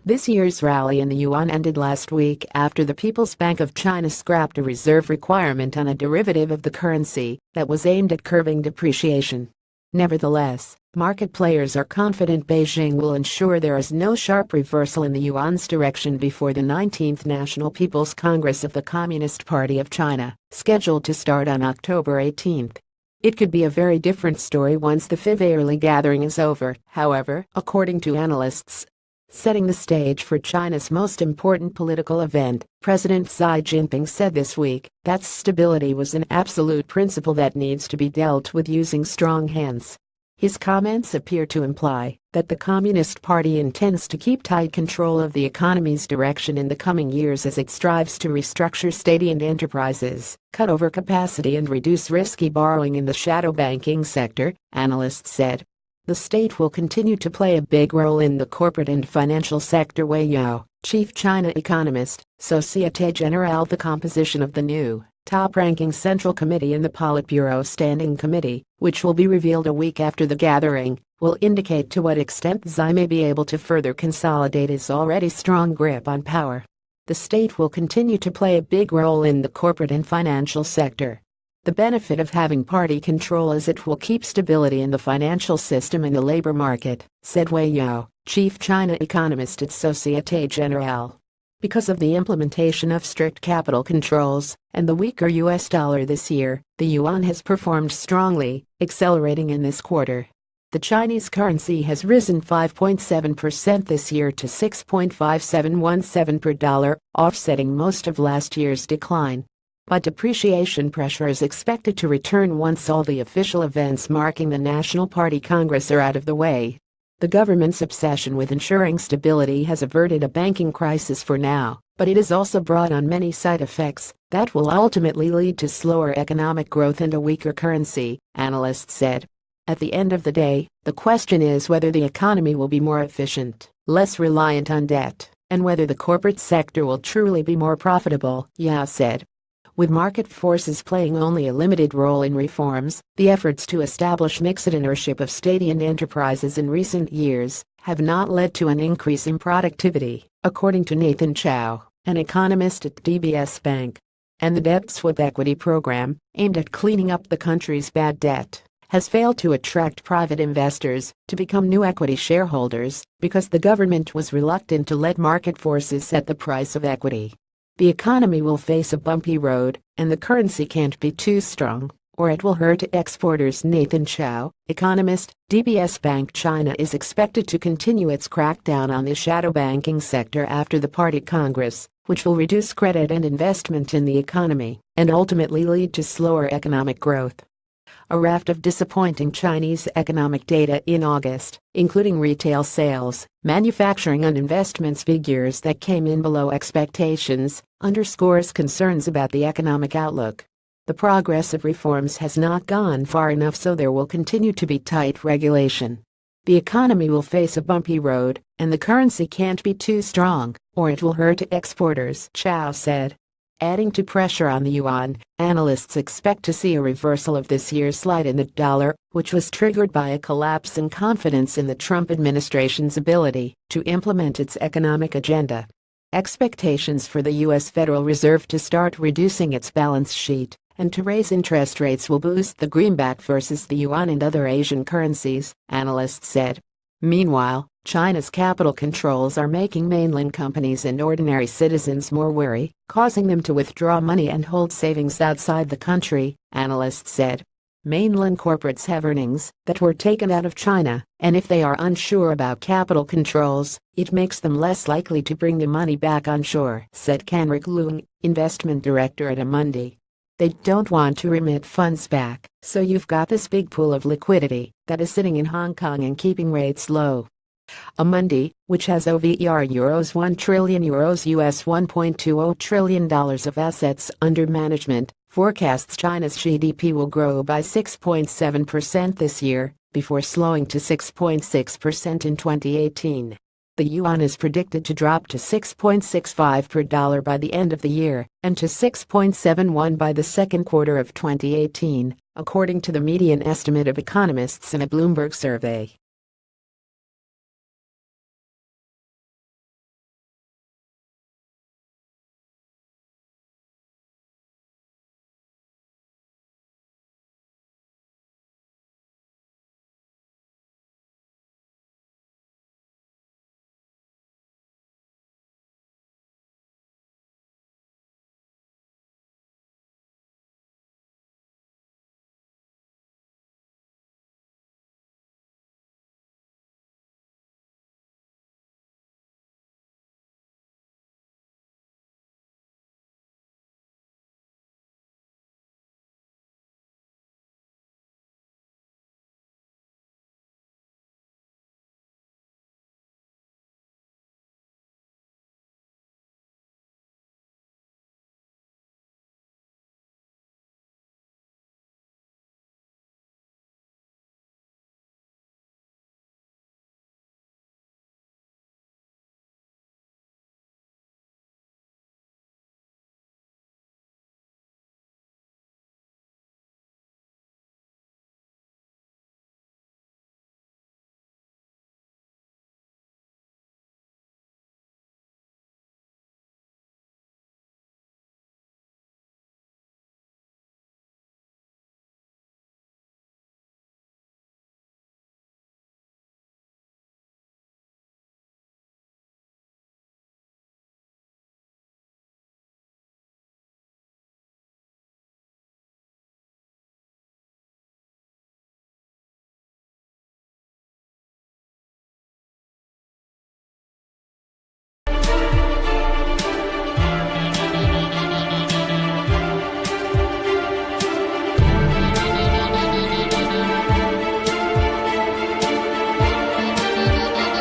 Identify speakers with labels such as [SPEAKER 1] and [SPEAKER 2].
[SPEAKER 1] This year's rally in the yuan ended last week after the People's Bank of China scrapped a reserve requirement on a derivative of the currency that was aimed at curbing depreciation. Nevertheless, market players are confident Beijing will ensure there is no sharp reversal in the yuan's direction before the 19th National People's Congress of the Communist Party of China, scheduled to start on October 18. It could be a very different story once the yearly gathering is over, however, according to analysts. Setting the stage for China's most important political event, President Xi Jinping said this week that stability was an absolute principle that needs to be dealt with using strong hands. His comments appear to imply that the Communist Party intends to keep tight control of the economy's direction in the coming years as it strives to restructure state-owned enterprises, cut overcapacity and reduce risky borrowing in the shadow banking sector, analysts said. The state will continue to play a big role in the corporate and financial sector. Wei Yao, chief China economist, Société Générale. The composition of the new, top-ranking Central Committee and the Politburo Standing Committee, which will be revealed a week after the gathering, will indicate to what extent Xi may be able to further consolidate his already strong grip on power. The state will continue to play a big role in the corporate and financial sector. The benefit of having party control is it will keep stability in the financial system and the labor market, said Wei Yao, chief China economist at Société Générale. Because of the implementation of strict capital controls and the weaker US dollar this year, the yuan has performed strongly, accelerating in this quarter. The Chinese currency has risen 5.7% this year to 6.5717 per dollar, offsetting most of last year's decline. But depreciation pressure is expected to return once all the official events marking the National Party Congress are out of the way. The government's obsession with ensuring stability has averted a banking crisis for now, but it has also brought on many side effects that will ultimately lead to slower economic growth and a weaker currency, analysts said. At the end of the day, the question is whether the economy will be more efficient, less reliant on debt, and whether the corporate sector will truly be more profitable, Yao said. With market forces playing only a limited role in reforms, the efforts to establish mixed ownership of state-owned enterprises in recent years have not led to an increase in productivity, according to Nathan Chow, an economist at DBS Bank. And the debt swap equity program, aimed at cleaning up the country's bad debt, has failed to attract private investors to become new equity shareholders because the government was reluctant to let market forces set the price of equity. The economy will face a bumpy road, and the currency can't be too strong, or it will hurt exporters. Nathan Chow, economist, DBS Bank. China is expected to continue its crackdown on the shadow banking sector after the Party Congress, which will reduce credit and investment in the economy and ultimately lead to slower economic growth. A raft of disappointing Chinese economic data in August, including retail sales, manufacturing and investments figures that came in below expectations, underscores concerns about the economic outlook. The progress of reforms has not gone far enough, so there will continue to be tight regulation. The economy will face a bumpy road, and the currency can't be too strong, or it will hurt exporters, Chow said. Adding to pressure on the yuan, analysts expect to see a reversal of this year's slide in the dollar, which was triggered by a collapse in confidence in the Trump administration's ability to implement its economic agenda. Expectations for the U.S. Federal Reserve to start reducing its balance sheet and to raise interest rates will boost the greenback versus the yuan and other Asian currencies, analysts said. Meanwhile, China's capital controls are making mainland companies and ordinary citizens more wary, causing them to withdraw money and hold savings outside the country, analysts said. Mainland corporates have earnings that were taken out of China, and if they are unsure about capital controls, it makes them less likely to bring the money back onshore, said Kanrik Leung, investment director at Amundi. They don't want to remit funds back, so you've got this big pool of liquidity that is sitting in Hong Kong and keeping rates low. Amundi, which has over euros 1 trillion US $1.20 trillion of assets under management, forecasts China's GDP will grow by 6.7% this year, before slowing to 6.6% in 2018. The yuan is predicted to drop to 6.65 per dollar by the end of the year and to 6.71 by the second quarter of 2018, according to the median estimate of economists in a Bloomberg survey.